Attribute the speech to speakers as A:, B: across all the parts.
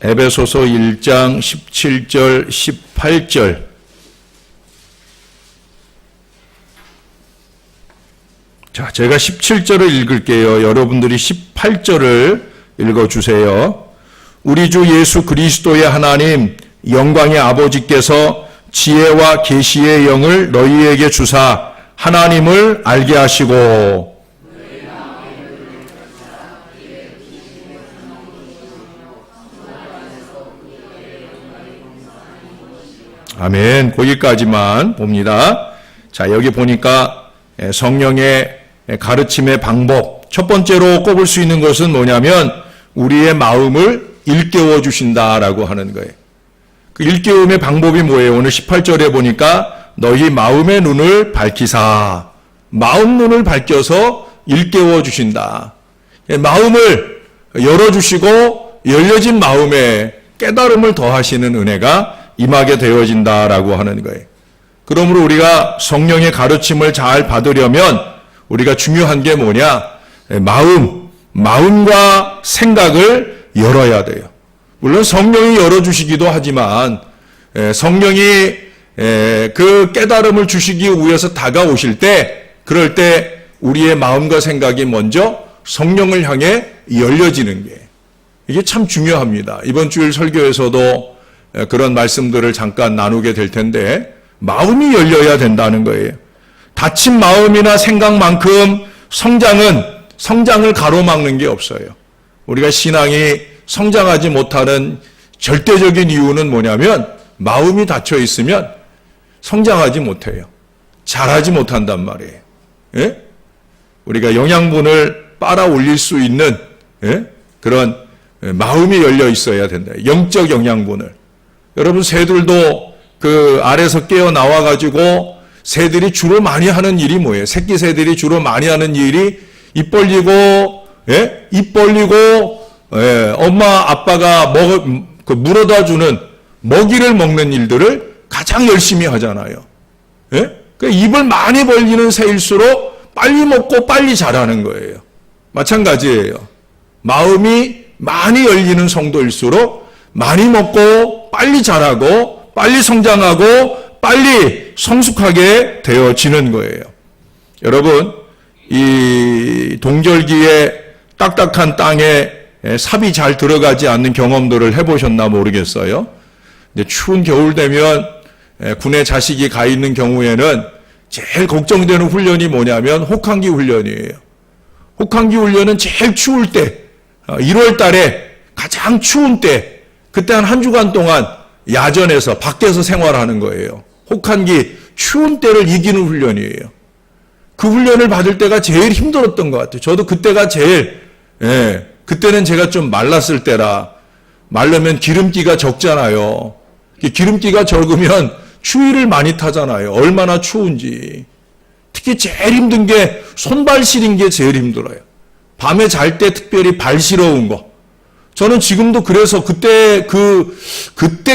A: 에베소서 1장 17절, 18절. 자, 제가 17절을 읽을게요. 여러분들이 18절을 읽어주세요. 우리 주 예수 그리스도의 하나님, 영광의 아버지께서 지혜와 계시의 영을 너희에게 주사 하나님을 알게 하시고 아멘. 거기까지만 봅니다. 자, 여기 보니까 성령의 가르침의 방법, 첫 번째로 꼽을 수 있는 것은 뭐냐면 우리의 마음을 일깨워 주신다라고 하는 거예요. 그 일깨움의 방법이 뭐예요? 오늘 18절에 보니까 너희 마음의 눈을 밝히사, 마음 눈을 밝혀서 일깨워 주신다. 마음을 열어주시고 열려진 마음에 깨달음을 더하시는 은혜가 임하게 되어진다라고 하는 거예요. 그러므로 우리가 성령의 가르침을 잘 받으려면 우리가 중요한 게 뭐냐? 마음과 생각을 열어야 돼요. 물론 성령이 열어주시기도 하지만 성령이 그 깨달음을 주시기 위해서 다가오실 때, 그럴 때 우리의 마음과 생각이 먼저 성령을 향해 열려지는 게, 이게 참 중요합니다. 이번 주일 설교에서도 그런 말씀들을 잠깐 나누게 될 텐데, 마음이 열려야 된다는 거예요. 닫힌 마음이나 생각만큼 성장을 가로막는 게 없어요. 우리가 신앙이 성장하지 못하는 절대적인 이유는 뭐냐면 마음이 닫혀 있으면 성장하지 못해요. 자라지 못한단 말이에요. 예? 우리가 영양분을 빨아 올릴 수 있는 그런 마음이 열려 있어야 된다. 영적 영양분을. 여러분, 새들도 그 알에서 깨어 나와가지고 새들이 주로 많이 하는 일이 뭐예요? 새끼 새들이 주로 많이 하는 일이 입 벌리고 엄마 아빠가 물어다 주는 먹이를 먹는 일들을 가장 열심히 하잖아요. 예? 그러니까 입을 많이 벌리는 새일수록 빨리 먹고 빨리 자라는 거예요. 마찬가지예요. 마음이 많이 열리는 성도일수록 많이 먹고 빨리 자라고 빨리 성장하고 빨리 성숙하게 되어지는 거예요. 여러분, 이 동절기에 딱딱한 땅에 삽이 잘 들어가지 않는 경험들을 해보셨나 모르겠어요. 근데 추운 겨울 되면 군에 자식이 가 있는 경우에는 제일 걱정되는 훈련이 뭐냐면 혹한기 훈련이에요. 혹한기 훈련은 제일 추울 때, 1월 달에 가장 추운 때, 그때 한 주간 동안 야전에서 밖에서 생활하는 거예요. 혹한기 추운 때를 이기는 훈련이에요. 그 훈련을 받을 때가 제일 힘들었던 것 같아요. 저도 그때가 그때는 제가 좀 말랐을 때라, 마르면 기름기가 적잖아요. 기름기가 적으면 추위를 많이 타잖아요. 얼마나 추운지. 특히 제일 힘든 게 손발 시린 게 제일 힘들어요. 밤에 잘 때 특별히 발 시려운 거. 저는 지금도 그래서 그때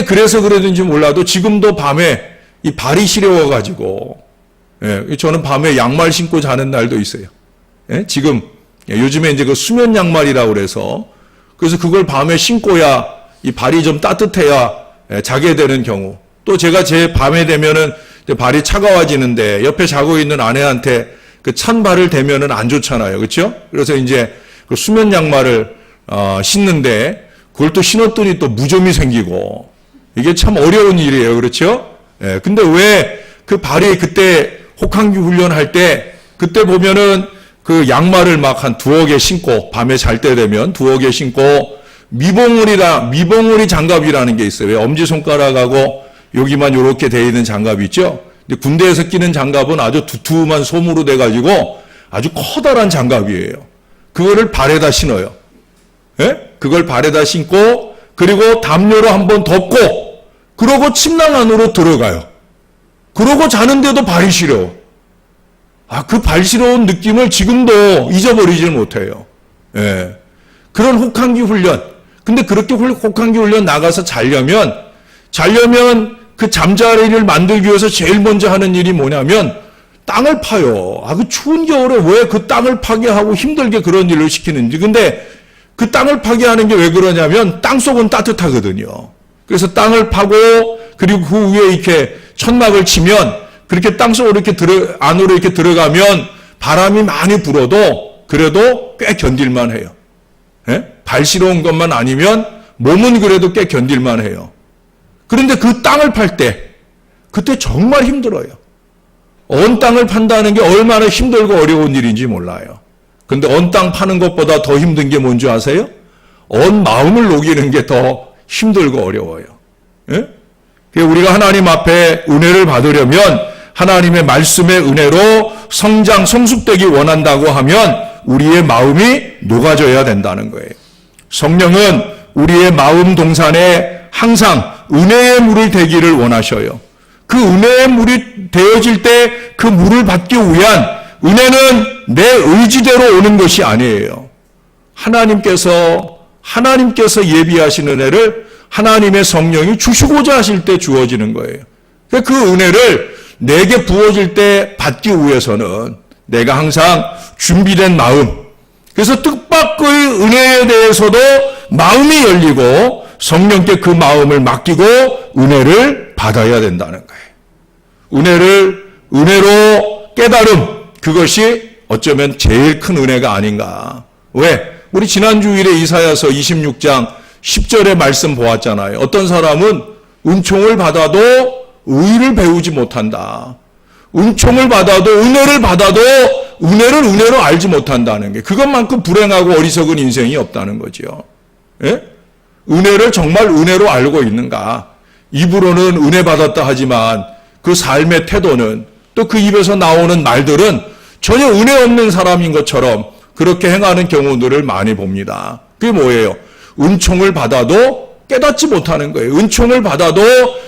A: 그래서 그러는지 몰라도 지금도 밤에 이 발이 시려워가지고, 저는 밤에 양말 신고 자는 날도 있어요. 지금 요즘에 이제 그 수면 양말이라고 그래서 그걸 밤에 신고야 이 발이 좀 따뜻해야 자게 되는 경우. 또 제가 제 밤에 되면은 발이 차가워지는데 옆에 자고 있는 아내한테 그 찬 발을 대면은 안 좋잖아요. 그렇죠? 그래서 이제 그 수면 양말을 신는데 그걸 또 신었더니 또 무좀이 생기고 이게 참 어려운 일이에요. 그렇죠? 근데 왜 그 발이 그때 혹한기 훈련할 때 그때 보면은 그 양말을 막 한 2개 신고 밤에 잘 때 되면 2개 신고 미봉우리 장갑이라는 게 있어요. 엄지손가락하고 여기만 이렇게 돼 있는 장갑이 있죠. 근데 군대에서 끼는 장갑은 아주 두툼한 솜으로 돼가지고 아주 커다란 장갑이에요. 그거를 발에다 신어요. 그걸 발에다 신고 그리고 담요로 한번 덮고 그러고 침낭 안으로 들어가요. 그러고 자는데도 발이 시려워. 그 발 시려운 느낌을 지금도 잊어버리질 못해요. 그런 혹한기 훈련. 근데 그렇게 혹한기 훈련 나가서 자려면 그 잠자리를 만들기 위해서 제일 먼저 하는 일이 뭐냐면 땅을 파요. 그 추운 겨울에 왜 그 땅을 파게 하고 힘들게 그런 일을 시키는지. 근데 그 땅을 파게 하는 게 왜 그러냐면 땅속은 따뜻하거든요. 그래서 땅을 파고 그리고 그 위에 이렇게 천막을 치면 그렇게 땅속으로 이렇게 안으로 이렇게 들어가면 바람이 많이 불어도 그래도 꽤 견딜만 해요. 예? 발시러운 것만 아니면 몸은 그래도 꽤 견딜만 해요. 그런데 그 땅을 팔 때 그때 정말 힘들어요. 언 땅을 판다는 게 얼마나 힘들고 어려운 일인지 몰라요. 근데 언 땅 파는 것보다 더 힘든 게 뭔지 아세요? 언 마음을 녹이는 게 더 힘들고 어려워요. 예? 우리가 하나님 앞에 은혜를 받으려면 하나님의 말씀의 은혜로 성장, 성숙되기 원한다고 하면 우리의 마음이 녹아져야 된다는 거예요. 성령은 우리의 마음 동산에 항상 은혜의 물을 되기를 원하셔요. 그 은혜의 물이 되어질 때 그 물을 받기 위한 은혜는 내 의지대로 오는 것이 아니에요. 하나님께서 예비하신 은혜를 하나님의 성령이 주시고자 하실 때 주어지는 거예요. 그 은혜를 내게 부어질 때 받기 위해서는 내가 항상 준비된 마음, 그래서 뜻밖의 은혜에 대해서도 마음이 열리고 성령께 그 마음을 맡기고 은혜를 받아야 된다는 거예요. 은혜로 깨달음, 그것이 어쩌면 제일 큰 은혜가 아닌가. 왜? 우리 지난 주일에 이사야서 26장 10절의 말씀 보았잖아요. 어떤 사람은 은총을 받아도 의를 배우지 못한다. 은총을 받아도 은혜를 받아도 은혜를 은혜로 알지 못한다는 게 그것만큼 불행하고 어리석은 인생이 없다는 거죠. 예? 은혜를 정말 은혜로 알고 있는가? 입으로는 은혜 받았다 하지만 그 삶의 태도는 또 그 입에서 나오는 말들은 전혀 은혜 없는 사람인 것처럼 그렇게 행하는 경우들을 많이 봅니다. 그게 뭐예요? 은총을 받아도 깨닫지 못하는 거예요. 은총을 받아도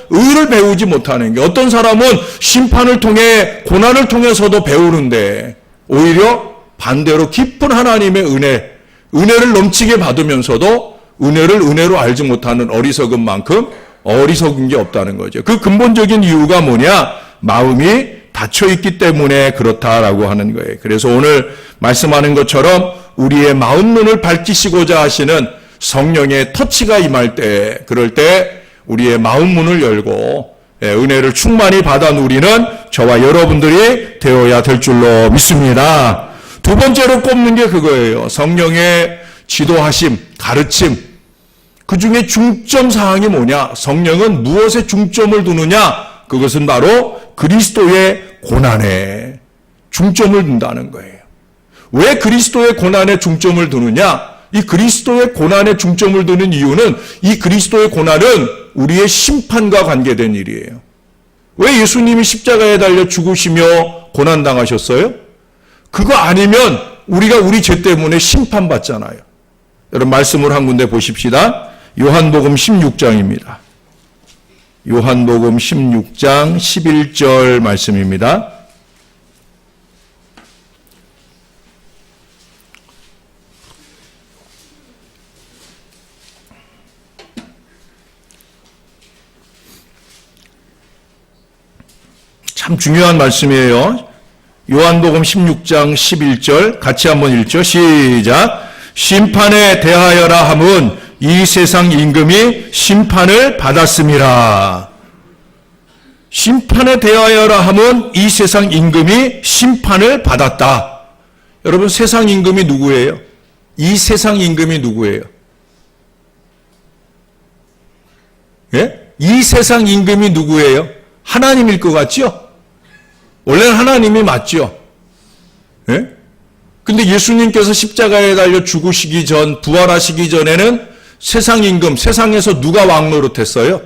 A: 의를 배우지 못하는 게 어떤 사람은 심판을 통해 고난을 통해서도 배우는데 오히려 반대로 깊은 하나님의 은혜를 넘치게 받으면서도 은혜를 은혜로 알지 못하는 어리석은 만큼 어리석은 게 없다는 거죠. 그 근본적인 이유가 뭐냐? 마음이 닫혀있기 때문에 그렇다라고 하는 거예요. 그래서 오늘 말씀하는 것처럼 우리의 마음 눈을 밝히시고자 하시는 성령의 터치가 임할 때, 그럴 때 우리의 마음 문을 열고 은혜를 충만히 받아 누리는 저와 여러분들이 되어야 될 줄로 믿습니다. 두 번째로 꼽는 게 그거예요. 성령의 지도하심, 가르침. 그 중에 중점 사항이 뭐냐? 성령은 무엇에 중점을 두느냐? 그것은 바로 그리스도의 고난에 중점을 둔다는 거예요. 왜 그리스도의 고난에 중점을 두느냐? 이 그리스도의 고난에 중점을 두는 이유는 이 그리스도의 고난은 우리의 심판과 관계된 일이에요. 왜 예수님이 십자가에 달려 죽으시며 고난당하셨어요? 그거 아니면 우리가 우리 죄 때문에 심판받잖아요. 여러분 말씀을 한 군데 보십시다. 요한복음 16장입니다. 요한복음 16장 11절 말씀입니다. 참 중요한 말씀이에요. 요한복음 16장 11절 같이 한번 읽죠. 시작. 심판에 대하여라 함은 이 세상 임금이 심판을 받았음이라. 심판에 대하여라 함은 이 세상 임금이 심판을 받았다. 여러분 세상 임금이 누구예요? 이 세상 임금이 누구예요? 예? 이 세상 임금이 누구예요? 하나님일 것 같죠? 원래는 하나님이 맞죠? 예? 근데 예수님께서 십자가에 달려 죽으시기 전, 부활하시기 전에는 세상 임금, 세상에서 누가 왕노릇했어요?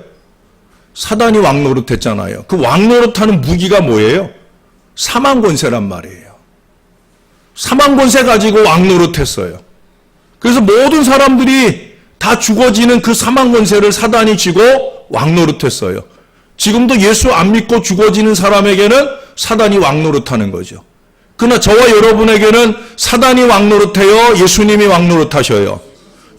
A: 사단이 왕노릇했잖아요. 그 왕노릇하는 무기가 뭐예요? 사망권세란 말이에요. 사망권세 가지고 왕노릇했어요. 그래서 모든 사람들이 다 죽어지는 그 사망권세를 사단이 쥐고 왕노릇했어요. 지금도 예수 안 믿고 죽어지는 사람에게는 사단이 왕노릇하는 거죠. 그러나 저와 여러분에게는 사단이 왕노릇해요? 예수님이 왕노릇하셔요?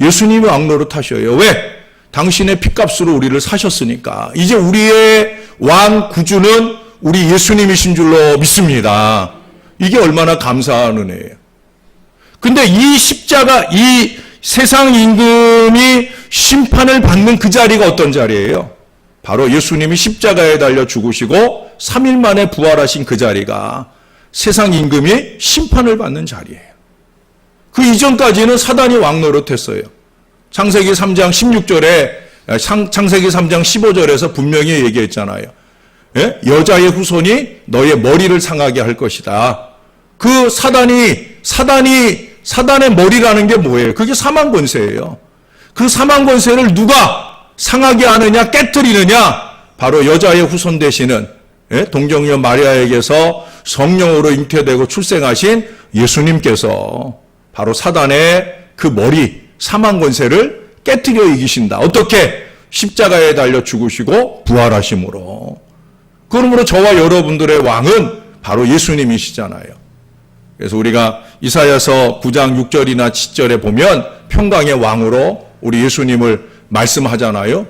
A: 예수님이 왕노릇하셔요. 왜? 당신의 핏값으로 우리를 사셨으니까. 이제 우리의 왕 구주는 우리 예수님이신 줄로 믿습니다. 이게 얼마나 감사한 은혜예요. 근데 이 십자가, 이 세상 임금이 심판을 받는 그 자리가 어떤 자리예요? 바로 예수님이 십자가에 달려 죽으시고 3일 만에 부활하신 그 자리가 세상 임금이 심판을 받는 자리예요. 그 이전까지는 사단이 왕노릇했어요. 창세기 3장 16절에 창세기 3장 15절에서 분명히 얘기했잖아요. 예? 여자의 후손이 너의 머리를 상하게 할 것이다. 그 사단의 머리라는 게 뭐예요? 그게 사망 권세예요. 그 사망 권세를 누가 상하게 하느냐, 깨뜨리느냐? 바로 여자의 후손 되시는 동정녀 마리아에게서 성령으로 잉태되고 출생하신 예수님께서 바로 사단의 그 머리, 사망 권세를 깨뜨려 이기신다. 어떻게? 십자가에 달려 죽으시고 부활하심으로. 그러므로 저와 여러분들의 왕은 바로 예수님이시잖아요. 그래서 우리가 이사야서 9장 6절이나 7절에 보면 평강의 왕으로 우리 예수님을 말씀하잖아요.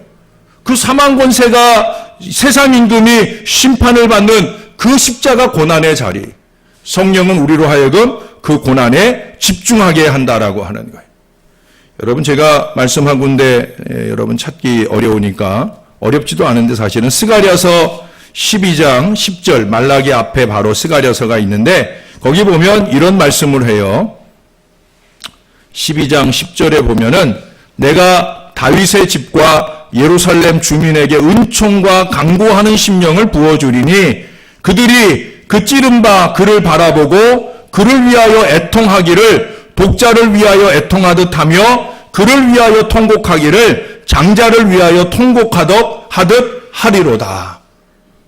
A: 그 사망 권세가 세상 임금이 심판을 받는 그 십자가 고난의 자리, 성령은 우리로 하여금 그 고난에 집중하게 한다라고 하는 거예요. 여러분, 제가 말씀한 군데 여러분 찾기 어려우니까, 어렵지도 않은데 사실은 스가랴서 12장 10절 말라기 앞에 바로 스가랴서가 있는데 거기 보면 이런 말씀을 해요. 12장 10절에 보면은 내가 다윗의 집과 예루살렘 주민에게 은총과 강구하는 심령을 부어주리니 그들이 그 찌른 바 그를 바라보고 그를 위하여 애통하기를 독자를 위하여 애통하듯 하며 그를 위하여 통곡하기를 장자를 위하여 통곡하듯 하리로다.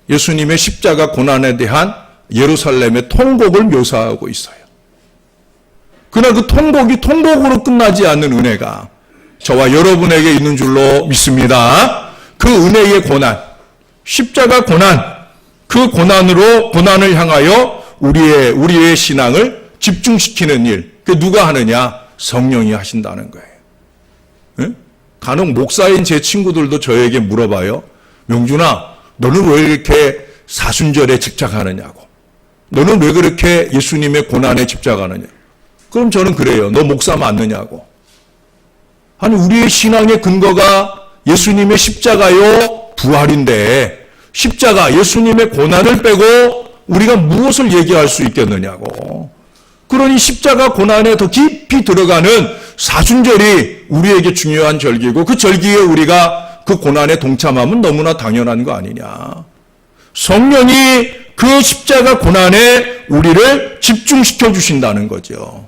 A: 예수님의 십자가 고난에 대한 예루살렘의 통곡을 묘사하고 있어요. 그러나 그 통곡이 통곡으로 끝나지 않는 은혜가 저와 여러분에게 있는 줄로 믿습니다. 그 은혜의 고난, 십자가 고난, 그 고난을 향하여 우리의 신앙을 집중시키는 일, 그 누가 하느냐? 성령이 하신다는 거예요. 네? 간혹 목사인 제 친구들도 저에게 물어봐요. 명준아, 너는 왜 이렇게 사순절에 집착하느냐고. 너는 왜 그렇게 예수님의 고난에 집착하느냐. 그럼 저는 그래요. 너 목사 맞느냐고. 아니, 우리의 신앙의 근거가 예수님의 십자가요, 부활인데 십자가, 예수님의 고난을 빼고 우리가 무엇을 얘기할 수 있겠느냐고. 그러니 십자가 고난에 더 깊이 들어가는 사순절이 우리에게 중요한 절기고 그 절기에 우리가 그 고난에 동참하면 너무나 당연한 거 아니냐. 성령이 그 십자가 고난에 우리를 집중시켜 주신다는 거죠.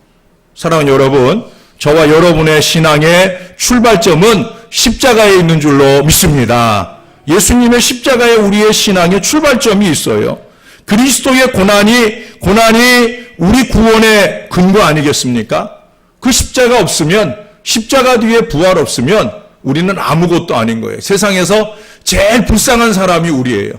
A: 사랑하는 여러분, 저와 여러분의 신앙의 출발점은 십자가에 있는 줄로 믿습니다. 예수님의 십자가에 우리의 신앙의 출발점이 있어요. 그리스도의 고난이 우리 구원의 근거 아니겠습니까? 그 십자가 없으면, 십자가 뒤에 부활 없으면 우리는 아무것도 아닌 거예요. 세상에서 제일 불쌍한 사람이 우리예요.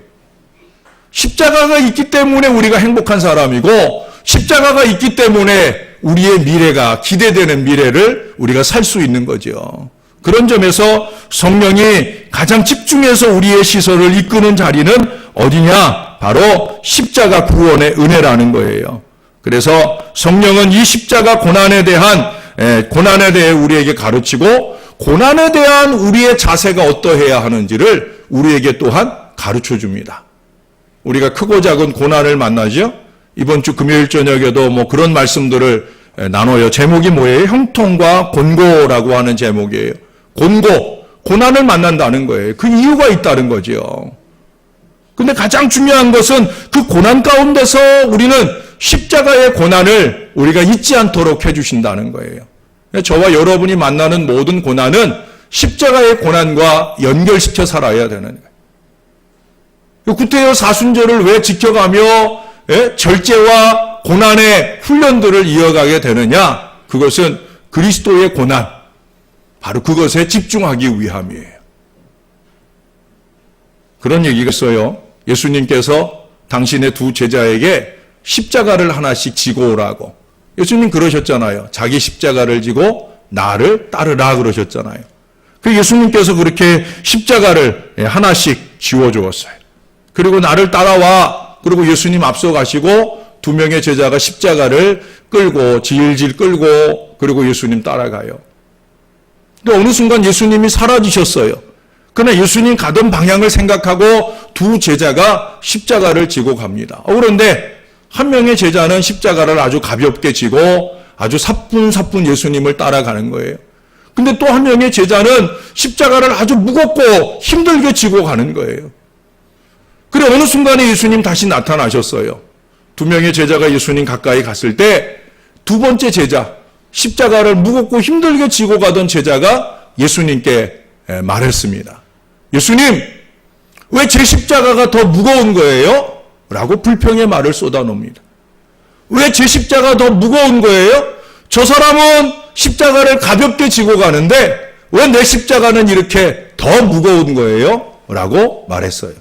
A: 십자가가 있기 때문에 우리가 행복한 사람이고, 십자가가 있기 때문에 우리의 미래가, 기대되는 미래를 우리가 살 수 있는 거죠. 그런 점에서 성령이 가장 집중해서 우리의 시선을 이끄는 자리는 어디냐? 바로 십자가 구원의 은혜라는 거예요. 그래서 성령은 이 십자가 고난에 대해 우리에게 가르치고, 고난에 대한 우리의 자세가 어떠해야 하는지를 우리에게 또한 가르쳐 줍니다. 우리가 크고 작은 고난을 만나죠? 이번 주 금요일 저녁에도 그런 말씀들을 나눠요. 제목이 뭐예요? 형통과 곤고라고 하는 제목이에요. 곤고, 고난을 만난다는 거예요. 그 이유가 있다는 거죠. 근데 가장 중요한 것은 그 고난 가운데서 우리는 십자가의 고난을 우리가 잊지 않도록 해주신다는 거예요. 저와 여러분이 만나는 모든 고난은 십자가의 고난과 연결시켜 살아야 되는 거예요. 구태여 사순절을 왜 지켜가며 절제와 고난의 훈련들을 이어가게 되느냐? 그것은 그리스도의 고난, 바로 그것에 집중하기 위함이에요. 그런 얘기가 있어요. 예수님께서 당신의 두 제자에게 십자가를 하나씩 지고 오라고. 예수님 그러셨잖아요. 자기 십자가를 지고 나를 따르라 그러셨잖아요. 그 예수님께서 그렇게 십자가를 하나씩 지워주었어요. 그리고 나를 따라와. 그리고 예수님 앞서 가시고 두 명의 제자가 십자가를 끌고 질질 끌고 그리고 예수님 따라가요. 근데 어느 순간 예수님이 사라지셨어요. 그러나 예수님 가던 방향을 생각하고 두 제자가 십자가를 지고 갑니다. 그런데 한 명의 제자는 십자가를 아주 가볍게 지고 아주 사뿐사뿐 예수님을 따라가는 거예요. 근데 또 한 명의 제자는 십자가를 아주 무겁고 힘들게 지고 가는 거예요. 그래 어느 순간에 예수님 다시 나타나셨어요. 두 명의 제자가 예수님 가까이 갔을 때 두 번째 제자, 십자가를 무겁고 힘들게 지고 가던 제자가 예수님께 말했습니다. 예수님, 왜 제 십자가가 더 무거운 거예요? 라고 불평의 말을 쏟아놉니다. 왜 제 십자가 더 무거운 거예요? 저 사람은 십자가를 가볍게 지고 가는데 왜 내 십자가는 이렇게 더 무거운 거예요? 라고 말했어요.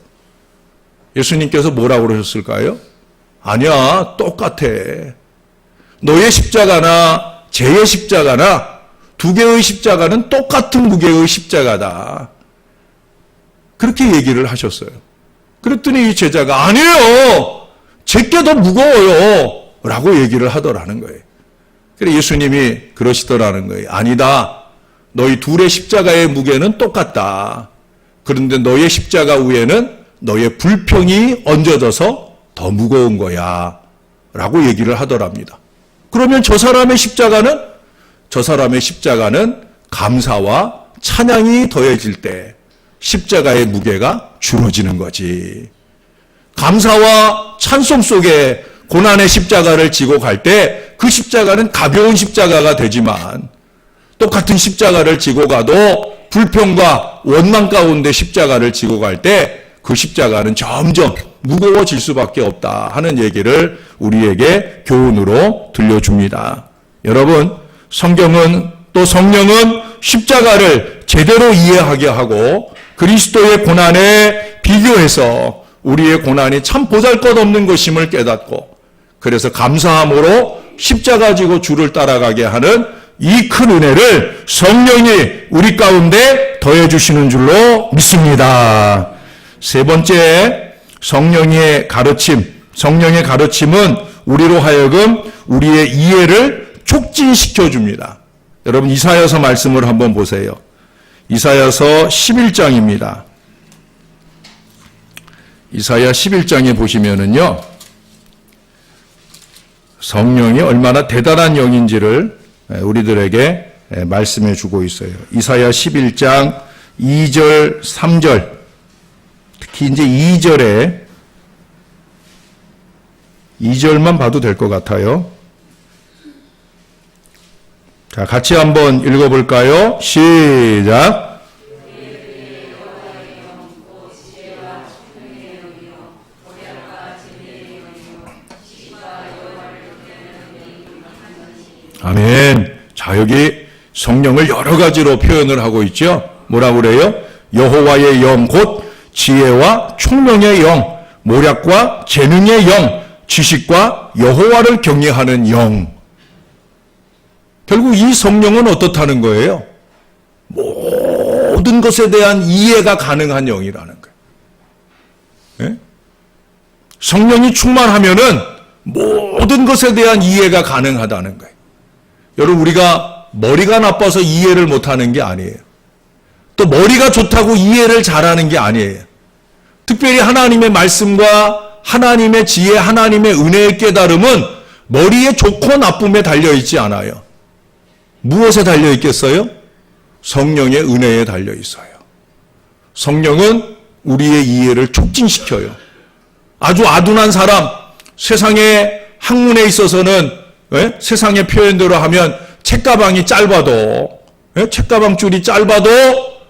A: 예수님께서 뭐라고 그러셨을까요? 아니야, 똑같아. 너의 십자가나 제 십자가나 두 개의 십자가는 똑같은 무게의 십자가다. 그렇게 얘기를 하셨어요. 그랬더니 이 제자가 아니에요. 제게 더 무거워요. 라고 얘기를 하더라는 거예요. 그래서 예수님이 그러시더라는 거예요. 아니다. 너희 둘의 십자가의 무게는 똑같다. 그런데 너의 십자가 위에는 너의 불평이 얹어져서 더 무거운 거야. 라고 얘기를 하더랍니다. 그러면 저 사람의 십자가는 감사와 찬양이 더해질 때 십자가의 무게가 줄어지는 거지. 감사와 찬송 속에 고난의 십자가를 지고 갈 때 그 십자가는 가벼운 십자가가 되지만 똑같은 십자가를 지고 가도 불평과 원망 가운데 십자가를 지고 갈 때 그 십자가는 점점 무거워질 수밖에 없다 하는 얘기를 우리에게 교훈으로 들려줍니다. 여러분, 성경은 또 성령은 십자가를 제대로 이해하게 하고 그리스도의 고난에 비교해서 우리의 고난이 참 보잘것없는 것임을 깨닫고 그래서 감사함으로 십자가 지고 주를 따라가게 하는 이 큰 은혜를 성령이 우리 가운데 더해 주시는 줄로 믿습니다. 세 번째, 성령의 가르침은 우리로 하여금 우리의 이해를 촉진시켜 줍니다. 여러분 이사야서 말씀을 한번 보세요. 이사야서 11장입니다. 이사야 11장에 보시면은요, 성령이 얼마나 대단한 영인지를 우리들에게 말씀해 주고 있어요. 이사야 11장 2절, 3절, 특히 이제 2절만 봐도 될 것 같아요. 자, 같이 한번 읽어볼까요? 시작. 아멘. 자, 여기 성령을 여러 가지로 표현을 하고 있죠. 뭐라고 그래요? 여호와의 영, 곧 지혜와 총명의 영, 모략과 재능의 영, 지식과 여호와를 경외하는 영. 결국 이 성령은 어떻다는 거예요? 모든 것에 대한 이해가 가능한 영이라는 거예요. 네? 성령이 충만하면은 모든 것에 대한 이해가 가능하다는 거예요. 여러분, 우리가 머리가 나빠서 이해를 못하는 게 아니에요. 또 머리가 좋다고 이해를 잘하는 게 아니에요. 특별히 하나님의 말씀과 하나님의 지혜, 하나님의 은혜의 깨달음은 머리에 좋고 나쁨에 달려있지 않아요. 무엇에 달려있겠어요? 성령의 은혜에 달려있어요. 성령은 우리의 이해를 촉진시켜요. 아주 아둔한 사람, 세상의 학문에 있어서는 세상의 표현대로 하면 책가방이 짧아도, 책가방 줄이 짧아도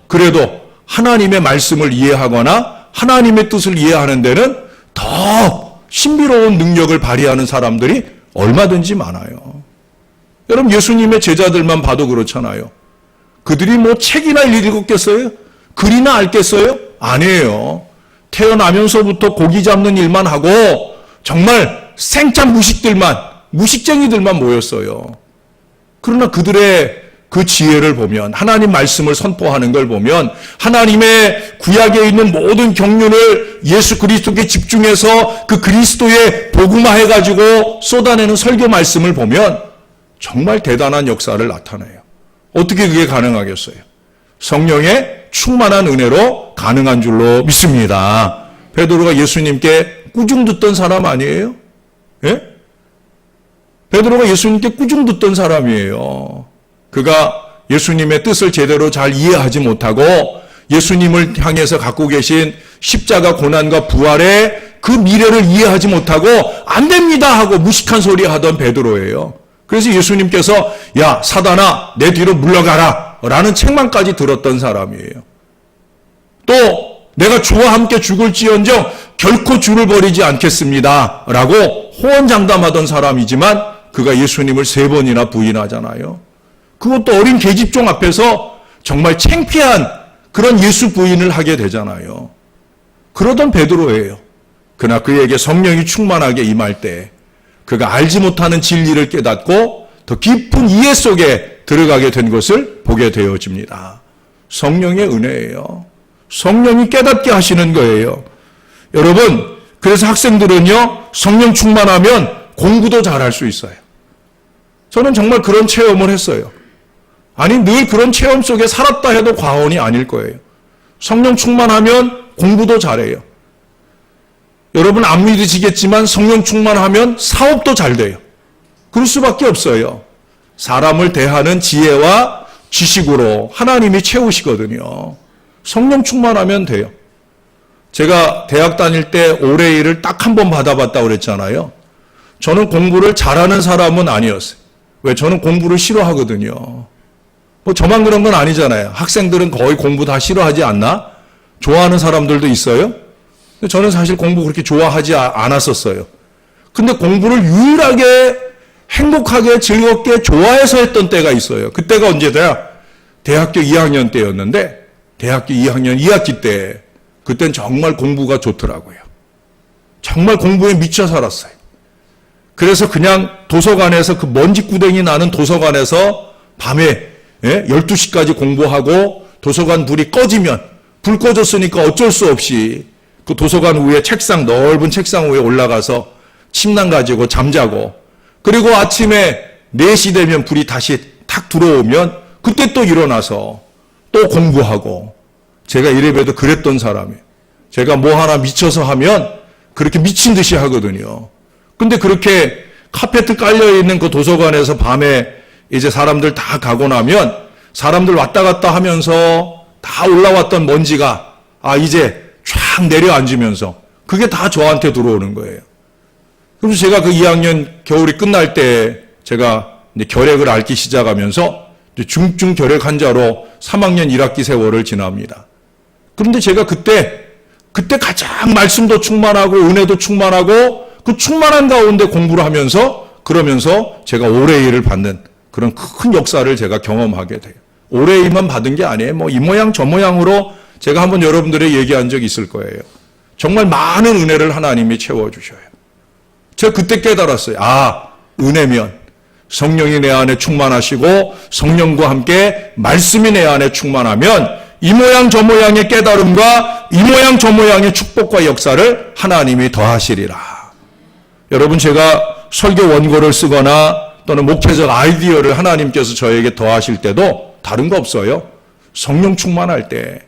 A: 그래도 하나님의 말씀을 이해하거나 하나님의 뜻을 이해하는 데는 더 신비로운 능력을 발휘하는 사람들이 얼마든지 많아요. 여러분, 예수님의 제자들만 봐도 그렇잖아요. 그들이 뭐 책이나 읽었겠어요? 글이나 알겠어요? 아니에요. 태어나면서부터 고기 잡는 일만 하고 정말 생참 무식쟁이들만 모였어요. 그러나 그들의 그 지혜를 보면, 하나님 말씀을 선포하는 걸 보면, 하나님의 구약에 있는 모든 경륜을 예수 그리스도께 집중해서 그 그리스도의 복음화해가지고 쏟아내는 설교 말씀을 보면 정말 대단한 역사를 나타내요. 어떻게 그게 가능하겠어요? 성령의 충만한 은혜로 가능한 줄로 믿습니다. 베드로가 예수님께 꾸중 듣던 사람 아니에요? 예? 베드로가 예수님께 꾸중 듣던 사람이에요. 그가 예수님의 뜻을 제대로 잘 이해하지 못하고 예수님을 향해서 갖고 계신 십자가 고난과 부활의 그 미래를 이해하지 못하고 안 됩니다 하고 무식한 소리 하던 베드로예요. 그래서 예수님께서 야 사단아 내 뒤로 물러가라 라는 책망까지 들었던 사람이에요. 또 내가 주와 함께 죽을지언정 결코 주를 버리지 않겠습니다 라고 호언장담하던 사람이지만 그가 예수님을 3번이나 부인하잖아요. 그것도 어린 계집종 앞에서 정말 창피한 그런 예수 부인을 하게 되잖아요. 그러던 베드로예요. 그러나 그에게 성령이 충만하게 임할 때 그가 알지 못하는 진리를 깨닫고 더 깊은 이해 속에 들어가게 된 것을 보게 되어집니다. 성령의 은혜예요. 성령이 깨닫게 하시는 거예요. 여러분, 그래서 학생들은요, 성령 충만하면 공부도 잘할 수 있어요. 저는 정말 그런 체험을 했어요. 아니, 늘 그런 체험 속에 살았다 해도 과언이 아닐 거예요. 성령 충만하면 공부도 잘해요. 여러분 안 믿으시겠지만 성령 충만하면 사업도 잘 돼요. 그럴 수밖에 없어요. 사람을 대하는 지혜와 지식으로 하나님이 채우시거든요. 성령 충만하면 돼요. 제가 대학 다닐 때 올해일을 딱 한 번 받아봤다고 그랬잖아요. 저는 공부를 잘하는 사람은 아니었어요. 왜? 저는 공부를 싫어하거든요. 뭐 저만 그런 건 아니잖아요. 학생들은 거의 공부 다 싫어하지 않나? 좋아하는 사람들도 있어요. 근데 저는 사실 공부 그렇게 좋아하지 않았었어요. 근데 공부를 유일하게 행복하게 즐겁게 좋아해서 했던 때가 있어요. 그때가 언제다? 대학교 2학년 때였는데 대학교 2학년 2학기 때 그땐 정말 공부가 좋더라고요. 정말 공부에 미쳐 살았어요. 그래서 그냥 도서관에서 그 먼지구덩이 나는 도서관에서 밤에 12시까지 공부하고 도서관 불이 꺼지면 불 꺼졌으니까 어쩔 수 없이 그 도서관 위에 책상 넓은 책상 위에 올라가서 침낭 가지고 잠자고 그리고 아침에 4시 되면 불이 다시 탁 들어오면 그때 또 일어나서 또 공부하고 제가 이래봬도 그랬던 사람이에요. 제가 뭐 하나 미쳐서 하면 그렇게 미친 듯이 하거든요. 근데 그렇게 카페트 깔려있는 그 도서관에서 밤에 이제 사람들 다 가고 나면 사람들 왔다 갔다 하면서 다 올라왔던 먼지가 이제 쫙 내려앉으면서 그게 다 저한테 들어오는 거예요. 그래서 제가 그 2학년 겨울이 끝날 때 제가 이제 결핵을 앓기 시작하면서 중증 결핵 환자로 3학년 1학기 세월을 지납니다. 그런데 제가 그때 가장 말씀도 충만하고 은혜도 충만하고 그 충만한 가운데 공부를 하면서 그러면서 제가 올해일을 받는 그런 큰 역사를 제가 경험하게 돼요. 올해일만 받은 게 아니에요. 뭐 이 모양 저 모양으로 제가 한번 여러분들에게 얘기한 적이 있을 거예요. 정말 많은 은혜를 하나님이 채워주셔요. 제가 그때 깨달았어요. 은혜면 성령이 내 안에 충만하시고 성령과 함께 말씀이 내 안에 충만하면 이 모양 저 모양의 깨달음과 이 모양 저 모양의 축복과 역사를 하나님이 더하시리라. 여러분 제가 설교 원고를 쓰거나 또는 목회적 아이디어를 하나님께서 저에게 더하실 때도 다른 거 없어요. 성령 충만할 때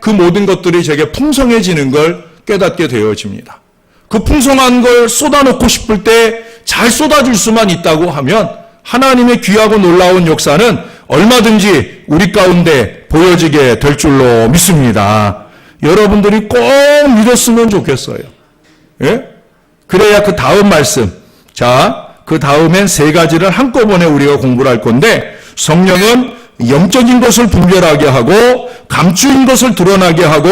A: 그 모든 것들이 제게 풍성해지는 걸 깨닫게 되어집니다. 그 풍성한 걸 쏟아놓고 싶을 때 잘 쏟아질 수만 있다고 하면 하나님의 귀하고 놀라운 역사는 얼마든지 우리 가운데 보여지게 될 줄로 믿습니다. 여러분들이 꼭 믿었으면 좋겠어요. 예? 그래야 그 다음 말씀, 그 다음엔 3가지를 한꺼번에 우리가 공부를 할 건데 성령은 영적인 것을 분별하게 하고 감추인 것을 드러나게 하고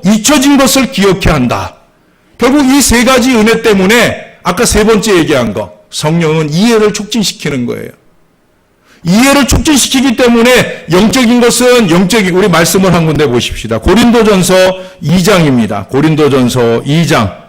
A: 잊혀진 것을 기억해 한다. 결국 이 3가지 은혜 때문에 아까 3번째 얘기한 거 성령은 이해를 촉진시키는 거예요. 이해를 촉진시키기 때문에 영적인 것은 우리 말씀을 한 군데 보십시다. 고린도전서 2장입니다. 고린도전서 2장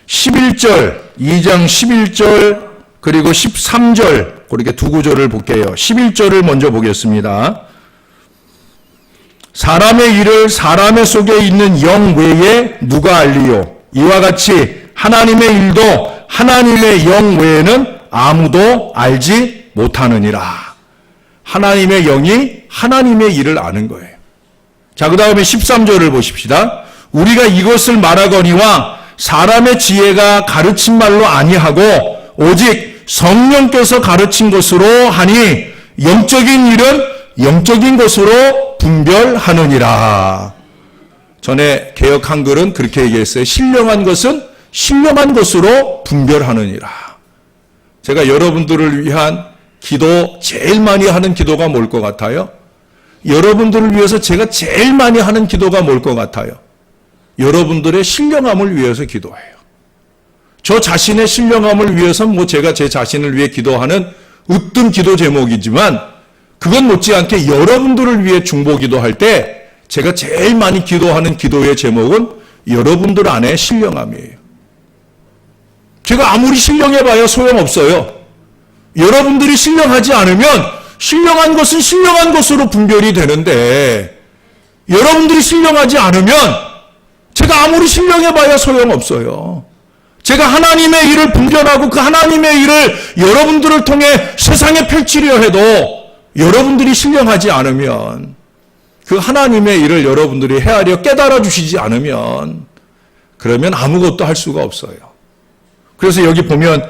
A: 11절, 2장 11절, 그리고 13절, 그렇게 2구절을 볼게요. 11절을 먼저 보겠습니다. 사람의 일을 사람의 속에 있는 영 외에 누가 알리요? 이와 같이 하나님의 일도 하나님의 영 외에는 아무도 알지 못하느니라. 하나님의 영이 하나님의 일을 아는 거예요. 자, 그 다음에 13절을 보십시다. 우리가 이것을 말하거니와 사람의 지혜가 가르친 말로 아니하고 오직 성령께서 가르친 것으로 하니 영적인 일은 영적인 것으로 분별하느니라. 전에 개역 한글은 그렇게 얘기했어요. 신령한 것은 신령한 것으로 분별하느니라. 제가 여러분들을 위한 기도 제일 많이 하는 기도가 뭘 것 같아요? 여러분들을 위해서 제가 제일 많이 하는 기도가 뭘 것 같아요? 여러분들의 신령함을 위해서 기도해요. 저 자신의 신령함을 위해서 제가 제 자신을 위해 기도하는 으뜸 기도 제목이지만 그건 못지않게 여러분들을 위해 중보 기도할 때 제가 제일 많이 기도하는 기도의 제목은 여러분들 안에 신령함이에요. 제가 아무리 신령해봐야 소용없어요. 여러분들이 신령하지 않으면 신령한 것은 신령한 것으로 분별이 되는데 여러분들이 신령하지 않으면 제가 아무리 신령해봐야 소용없어요. 제가 하나님의 일을 분별하고 그 하나님의 일을 여러분들을 통해 세상에 펼치려 해도 여러분들이 신령하지 않으면 그 하나님의 일을 여러분들이 헤아려 깨달아 주시지 않으면 그러면 아무것도 할 수가 없어요. 그래서 여기 보면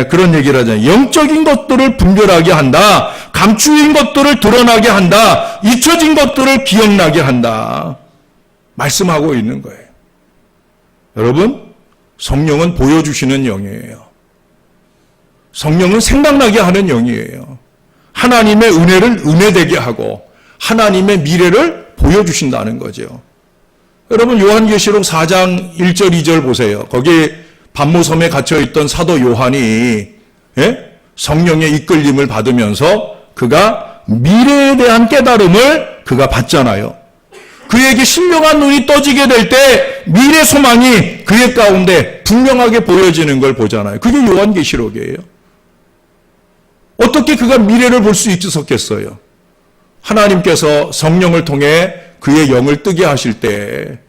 A: 그런 얘기를 하잖아요. 영적인 것들을 분별하게 한다. 감추인 것들을 드러나게 한다. 잊혀진 것들을 기억나게 한다. 말씀하고 있는 거예요. 여러분, 성령은 보여주시는 영이에요. 성령은 생각나게 하는 영이에요. 하나님의 은혜를 은혜되게 하고 하나님의 미래를 보여주신다는 거죠. 여러분, 요한계시록 4장 1절 2절 보세요. 거기 반모섬에 갇혀있던 사도 요한이 성령의 이끌림을 받으면서 그가 미래에 대한 깨달음을 그가 받잖아요. 그에게 신령한 눈이 떠지게 될 때 미래 소망이 그의 가운데 분명하게 보여지는 걸 보잖아요. 그게 요한계시록이에요. 어떻게 그가 미래를 볼 수 있었겠어요? 하나님께서 성령을 통해 그의 영을 뜨게 하실 때,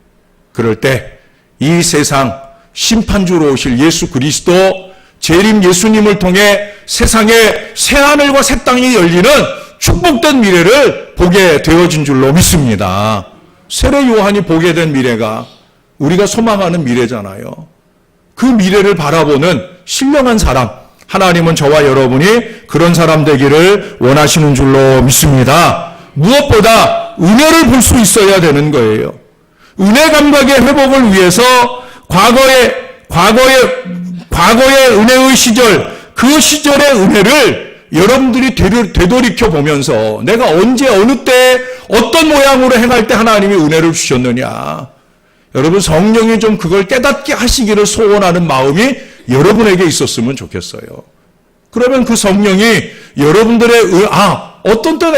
A: 그럴 때 이 세상 심판주로 오실 예수 그리스도 재림 예수님을 통해 세상에 새하늘과 새 땅이 열리는 축복된 미래를 보게 되어진 줄로 믿습니다. 세례 요한이 보게 된 미래가 우리가 소망하는 미래잖아요. 그 미래를 바라보는 신령한 사람, 하나님은 저와 여러분이 그런 사람 되기를 원하시는 줄로 믿습니다. 무엇보다 은혜를 볼 수 있어야 되는 거예요. 은혜 감각의 회복을 위해서 과거의 은혜의 시절, 그 시절의 은혜를 여러분들이 되돌이켜 보면서 내가 언제 어느 때 어떤 모양으로 행할 때 하나님이 은혜를 주셨느냐. 여러분, 성령이 좀 그걸 깨닫게 하시기를 소원하는 마음이 여러분에게 있었으면 좋겠어요. 그러면 그 성령이 여러분들의 어떤 때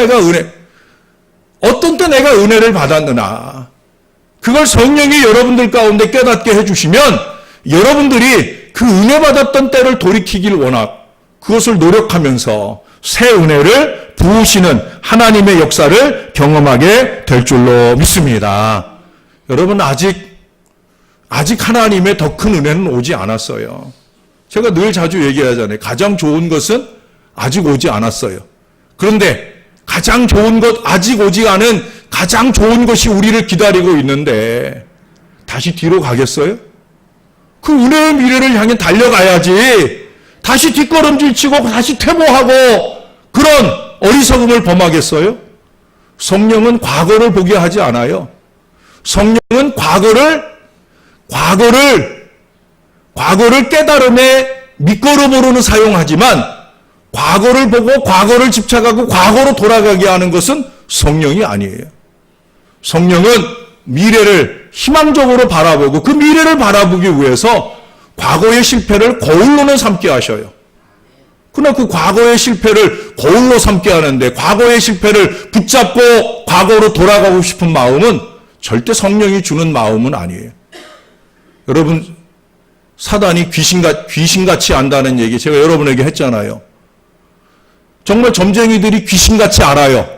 A: 내가 은혜를 받았느냐. 그걸 성령이 여러분들 가운데 깨닫게 해주시면 여러분들이 그 은혜 받았던 때를 돌이키길 그것을 노력하면서 새 은혜를 부으시는 하나님의 역사를 경험하게 될 줄로 믿습니다. 여러분, 아직 하나님의 더 큰 은혜는 오지 않았어요. 제가 늘 자주 얘기하잖아요. 가장 좋은 것은 아직 오지 않았어요. 그런데 가장 좋은 것, 아직 오지 않은 가장 좋은 것이 우리를 기다리고 있는데 다시 뒤로 가겠어요? 그 은혜의 미래를 향해 달려가야지 다시 뒷걸음질 치고 다시 퇴보하고 그런 어리석음을 범하겠어요? 성령은 과거를 보게 하지 않아요. 성령은 과거를 깨달음의 밑거름으로는 사용하지만 과거를 보고 과거를 집착하고 과거로 돌아가게 하는 것은 성령이 아니에요. 성령은 미래를 희망적으로 바라보고 그 미래를 바라보기 위해서 과거의 실패를 거울로는 삼게 하셔요. 그러나 그 과거의 실패를 거울로 삼게 하는데 과거의 실패를 붙잡고 과거로 돌아가고 싶은 마음은 절대 성령이 주는 마음은 아니에요. 여러분, 사단이 귀신같이 안다는 얘기 제가 여러분에게 했잖아요. 정말 점쟁이들이 귀신같이 알아요.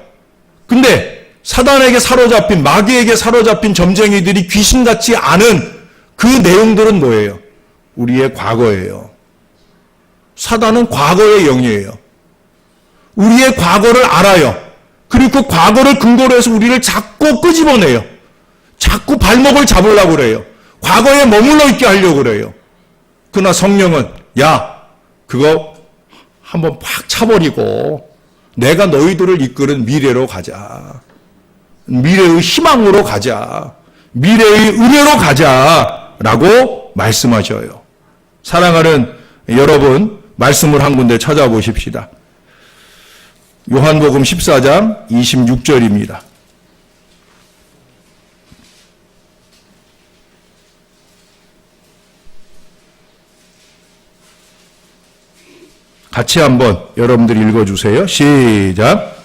A: 근데 사단에게 사로잡힌, 마귀에게 사로잡힌 점쟁이들이 귀신 같지 않은 그 내용들은 뭐예요? 우리의 과거예요. 사단은 과거의 영이에요. 우리의 과거를 알아요. 그리고 그 과거를 근거로 해서 우리를 자꾸 끄집어내요. 자꾸 발목을 잡으려고 그래요. 과거에 머물러 있게 하려고 그래요. 그러나 성령은 야, 그거 한번 팍 차버리고 내가 너희들을 이끄는 미래로 가자. 미래의 희망으로 가자. 미래의 은혜로 가자라고 말씀하셔요. 사랑하는 여러분, 말씀을 한 군데 찾아보십시다. 요한복음 14장 26절입니다. 같이 한번 여러분들이 읽어주세요. 시작.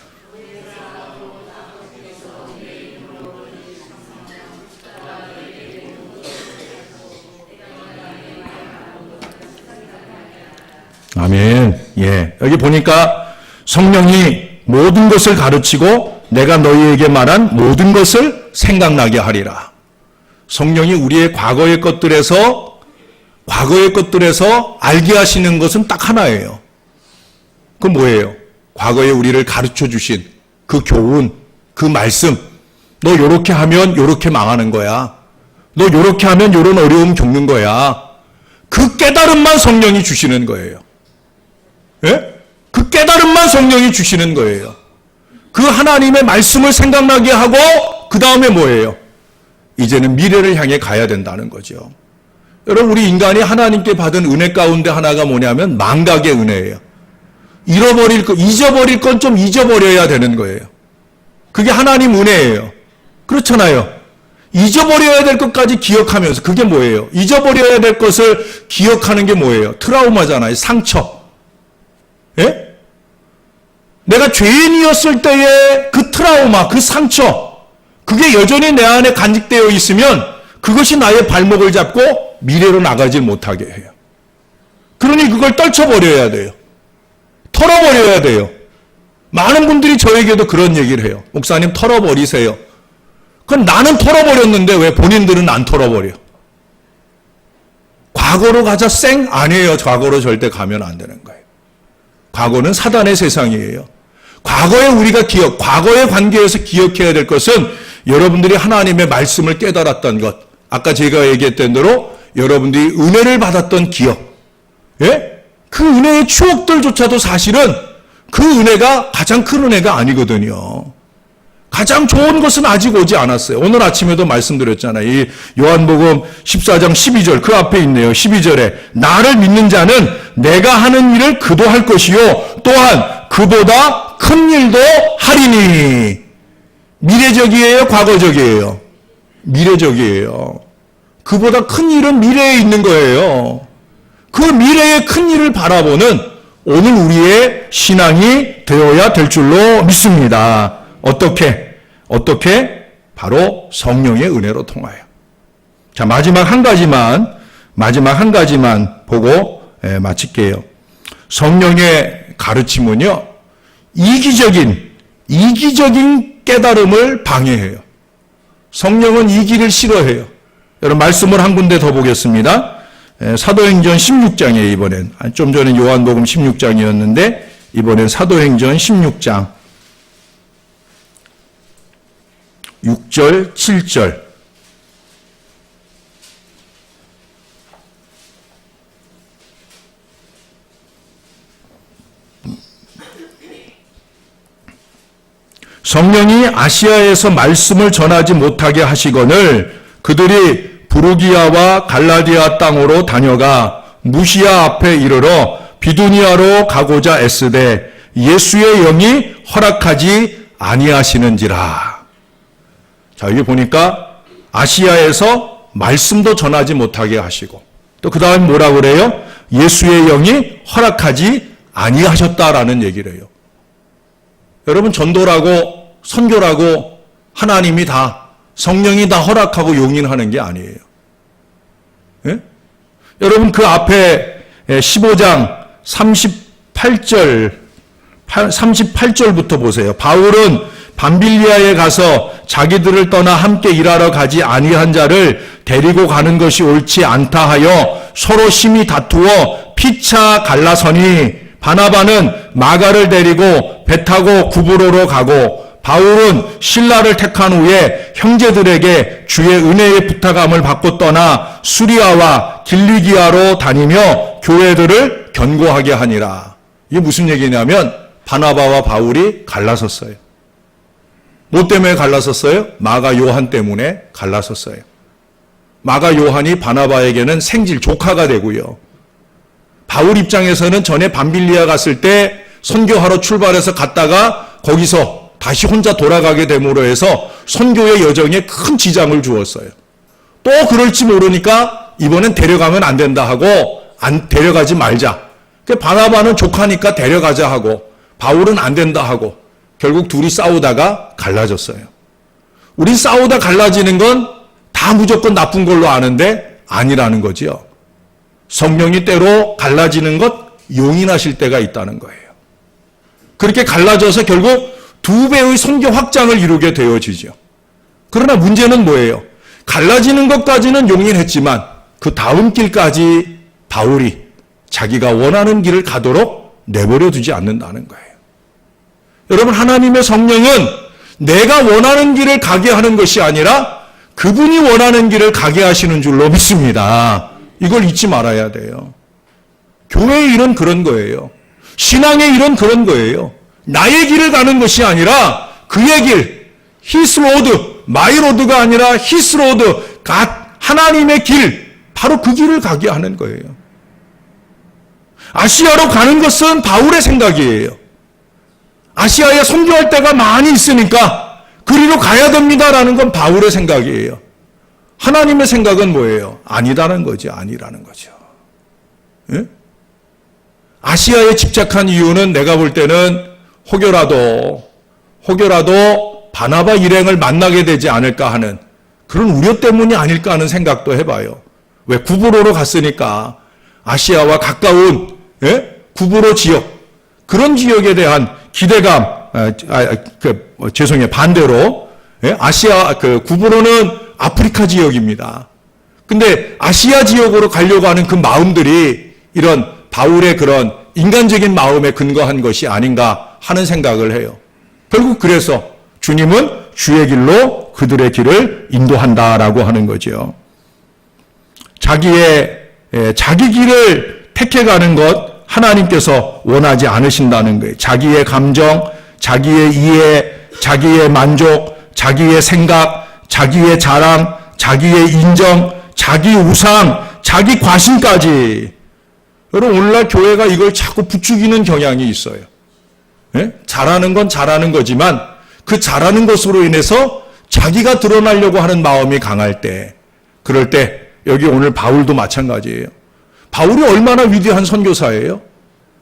A: 아멘. 예. 여기 보니까 성령이 모든 것을 가르치고 내가 너희에게 말한 모든 것을 생각나게 하리라. 성령이 우리의 과거의 것들에서 알게 하시는 것은 딱 하나예요. 그 뭐예요? 과거에 우리를 가르쳐 주신 그 교훈, 그 말씀. 너 요렇게 하면 요렇게 망하는 거야. 너 요렇게 하면 요런 어려움 겪는 거야. 그 깨달음만 성령이 주시는 거예요. 예? 그 깨달음만 성령이 주시는 거예요. 그 하나님의 말씀을 생각나게 하고 그 다음에 뭐예요? 이제는 미래를 향해 가야 된다는 거죠. 여러분, 우리 인간이 하나님께 받은 은혜 가운데 하나가 뭐냐면 망각의 은혜예요. 잊어버릴 건 좀 잊어버려야 되는 거예요. 그게 하나님 은혜예요. 그렇잖아요. 잊어버려야 될 것까지 기억하면서, 그게 뭐예요? 잊어버려야 될 것을 기억하는 게 뭐예요? 트라우마잖아요. 상처. 예? 내가 죄인이었을 때의 그 트라우마, 그 상처, 그게 여전히 내 안에 간직되어 있으면 그것이 나의 발목을 잡고 미래로 나가지 못하게 해요. 그러니 그걸 떨쳐버려야 돼요. 털어버려야 돼요. 많은 분들이 저에게도 그런 얘기를 해요. 목사님, 털어버리세요. 그건 나는 털어버렸는데 왜 본인들은 안 털어버려? 과거로 가자 쌩? 아니에요. 과거로 절대 가면 안 되는 거예요. 과거는 사단의 세상이에요. 과거에 우리가 과거의 관계에서 기억해야 될 것은 여러분들이 하나님의 말씀을 깨달았던 것. 아까 제가 얘기했던 대로 여러분들이 은혜를 받았던 기억. 예? 그 은혜의 추억들조차도 사실은 그 은혜가 가장 큰 은혜가 아니거든요. 가장 좋은 것은 아직 오지 않았어요. 오늘 아침에도 말씀드렸잖아요. 이 요한복음 14장 12절 그 앞에 있네요. 12절에 나를 믿는 자는 내가 하는 일을 그도 할 것이요 또한 그보다 큰 일도 하리니. 미래적이에요? 과거적이에요? 미래적이에요. 그보다 큰 일은 미래에 있는 거예요. 그 미래의 큰 일을 바라보는 오늘 우리의 신앙이 되어야 될 줄로 믿습니다. 어떻게? 바로 성령의 은혜로 통하여. 자, 마지막 한 가지만 보고 마칠게요. 성령의 가르침은요, 이기적인 깨달음을 방해해요. 성령은 이기를 싫어해요. 여러분, 말씀을 한 군데 더 보겠습니다. 사도행전 16장에 이번엔, 좀 전에 요한복음 16장이었는데 이번엔 사도행전 16장 6절 7절 성령이 아시아에서 말씀을 전하지 못하게 하시거늘 그들이 부르기아와 갈라디아 땅으로 다녀가 무시아 앞에 이르러 비두니아로 가고자 애쓰되 예수의 영이 허락하지 아니하시는지라. 자, 여기 보니까 아시아에서 말씀도 전하지 못하게 하시고 또 그 다음 뭐라 그래요? 예수의 영이 허락하지 아니하셨다라는 얘기를 해요. 여러분, 전도라고 선교라고 하나님이 다 성령이 다 허락하고 용인하는 게 아니에요. 예? 여러분, 그 앞에 15장 38절부터 보세요. 바울은 밤빌리아에 가서 자기들을 떠나 함께 일하러 가지 아니한 자를 데리고 가는 것이 옳지 않다 하여 서로 심히 다투어 피차 갈라서니 바나바는 마가를 데리고 배 타고 구브로로 가고 바울은 실라를 택한 후에 형제들에게 주의 은혜의 부탁함을 받고 떠나 수리아와 길리기아로 다니며 교회들을 견고하게 하니라. 이게 무슨 얘기냐면 바나바와 바울이 갈라섰어요. 뭐 때문에 갈라섰어요? 마가 요한 때문에 갈라섰어요. 마가 요한이 바나바에게는 생질 조카가 되고요. 바울 입장에서는 전에 밤빌리아 갔을 때 선교하러 출발해서 갔다가 거기서 다시 혼자 돌아가게 됨으로 해서 선교의 여정에 큰 지장을 주었어요. 또 그럴지 모르니까 이번엔 데려가면 안 된다 하고 데려가지 말자. 바나바는 조카니까 데려가자 하고 바울은 안 된다 하고 결국 둘이 싸우다가 갈라졌어요. 우리 싸우다 갈라지는 건 다 무조건 나쁜 걸로 아는데 아니라는 거지요. 성령이 때로 갈라지는 것 용인하실 때가 있다는 거예요. 그렇게 갈라져서 결국 2배의 선교 확장을 이루게 되어지죠. 그러나 문제는 뭐예요? 갈라지는 것까지는 용인했지만 그 다음 길까지 바울이 자기가 원하는 길을 가도록 내버려 두지 않는다는 거예요. 여러분, 하나님의 성령은 내가 원하는 길을 가게 하는 것이 아니라 그분이 원하는 길을 가게 하시는 줄로 믿습니다. 이걸 잊지 말아야 돼요. 교회의 일은 그런 거예요. 신앙의 일은 그런 거예요. 나의 길을 가는 것이 아니라 그의 길, His road, my road가 아니라 His road, 하나님의 길, 바로 그 길을 가게 하는 거예요. 아시아로 가는 것은 바울의 생각이에요. 아시아에 선교할 때가 많이 있으니까 그리로 가야 됩니다라는 건 바울의 생각이에요. 하나님의 생각은 뭐예요? 아니라는 거죠. 아니라는 거죠. 예? 아시아에 집착한 이유는 내가 볼 때는 혹여라도 바나바 일행을 만나게 되지 않을까 하는 그런 우려 때문이 아닐까 하는 생각도 해봐요. 왜? 구브로로 갔으니까 아시아와 가까운 구브로 지역, 그런 지역에 대한 기대감, 죄송해요. 반대로 아시아 구브로는 아프리카 지역입니다. 근데 아시아 지역으로 가려고 하는 그 마음들이 이런 바울의 그런 인간적인 마음에 근거한 것이 아닌가 하는 생각을 해요. 결국 그래서 주님은 주의 길로 그들의 길을 인도한다라고 하는 거죠. 자기 길을 택해가는 것 하나님께서 원하지 않으신다는 거예요. 자기의 감정, 자기의 이해, 자기의 만족, 자기의 생각, 자기의 자랑, 자기의 인정, 자기 우상, 자기 과신까지. 여러분, 오늘날 교회가 이걸 자꾸 부추기는 경향이 있어요. 잘하는 건 잘하는 거지만 그 잘하는 것으로 인해서 자기가 드러나려고 하는 마음이 강할 때, 그럴 때 여기 오늘 바울도 마찬가지예요. 바울이 얼마나 위대한 선교사예요.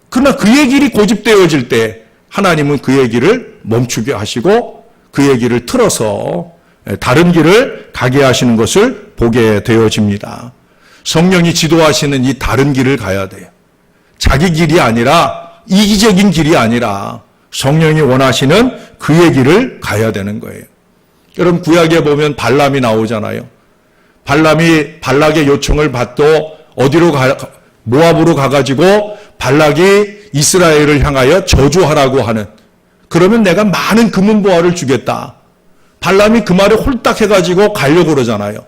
A: 그러나 그의 길이 고집되어질 때 하나님은 그의 길을 멈추게 하시고 그의 길을 틀어서 다른 길을 가게 하시는 것을 보게 되어집니다. 성령이 지도하시는 이 다른 길을 가야 돼요. 자기 길이 아니라 이기적인 길이 아니라 성령이 원하시는 그의 길을 가야 되는 거예요. 여러분, 구약에 보면 발람이 나오잖아요. 발람이 발락의 요청을 받고 어디로 모압으로 가가지고 발락이 이스라엘을 향하여 저주하라고 하는, 그러면 내가 많은 금은보화를 주겠다. 발람이 그 말에 홀딱 해가지고 가려고 그러잖아요.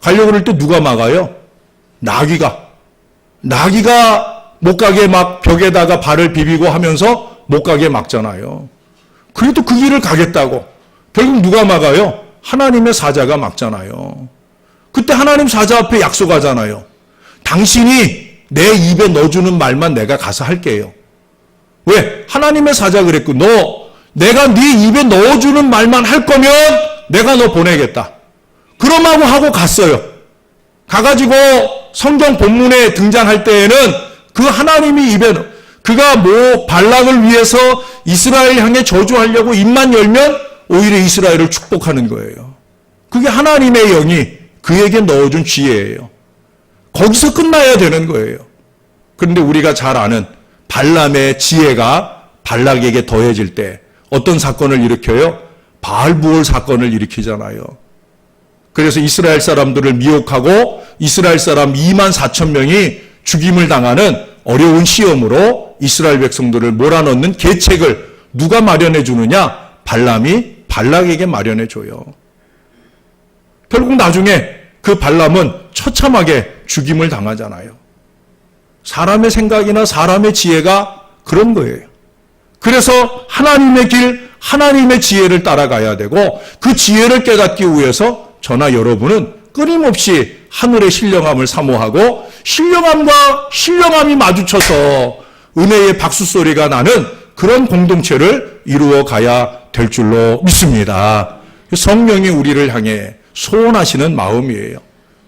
A: 가려고 그럴 때 누가 막아요? 나귀가 못 가게 막 벽에다가 발을 비비고 하면서 못 가게 막잖아요. 그래도 그 길을 가겠다고. 결국 누가 막아요? 하나님의 사자가 막잖아요. 그때 하나님 사자 앞에 약속하잖아요. 당신이 내 입에 넣어주는 말만 내가 가서 할게요. 왜? 하나님의 사자 그랬고, 내가 네 입에 넣어주는 말만 할 거면 내가 너 보내겠다. 그러라고 하고 갔어요. 가가지고 성경 본문에 등장할 때에는 그 하나님이 그가 발락을 위해서 이스라엘 향해 저주하려고 입만 열면 오히려 이스라엘을 축복하는 거예요. 그게 하나님의 영이 그에게 넣어준 지혜예요. 거기서 끝나야 되는 거예요. 그런데 우리가 잘 아는 발람의 지혜가 발락에게 더해질 때 어떤 사건을 일으켜요? 바알부올 사건을 일으키잖아요. 그래서 이스라엘 사람들을 미혹하고 이스라엘 사람 2만 4천 명이 죽임을 당하는 어려운 시험으로 이스라엘 백성들을 몰아넣는 계책을 누가 마련해 주느냐? 발람이 발락에게 마련해 줘요. 결국 나중에 그 발람은 처참하게 죽임을 당하잖아요. 사람의 생각이나 사람의 지혜가 그런 거예요. 그래서 하나님의 길, 하나님의 지혜를 따라가야 되고 그 지혜를 깨닫기 위해서 저나 여러분은 끊임없이 하늘의 신령함을 사모하고 신령함과 신령함이 마주쳐서 은혜의 박수 소리가 나는 그런 공동체를 이루어 가야 될 줄로 믿습니다. 성령이 우리를 향해 소원하시는 마음이에요.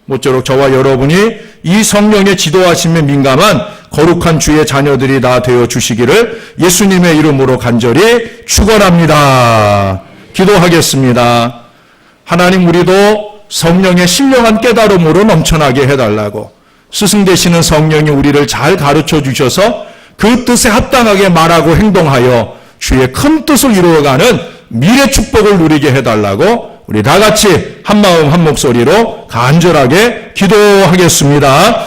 A: 모쪼록 저와 여러분이 이 성령의 지도하심에 민감한 거룩한 주의 자녀들이 다 되어 주시기를 예수님의 이름으로 간절히 축원합니다. 기도하겠습니다. 하나님, 우리도 성령의 신령한 깨달음으로 넘쳐나게 해달라고, 스승 되시는 성령이 우리를 잘 가르쳐 주셔서 그 뜻에 합당하게 말하고 행동하여 주의 큰 뜻을 이루어가는 미래 축복을 누리게 해달라고 우리 다 같이 한 마음 한 목소리로 간절하게 기도하겠습니다.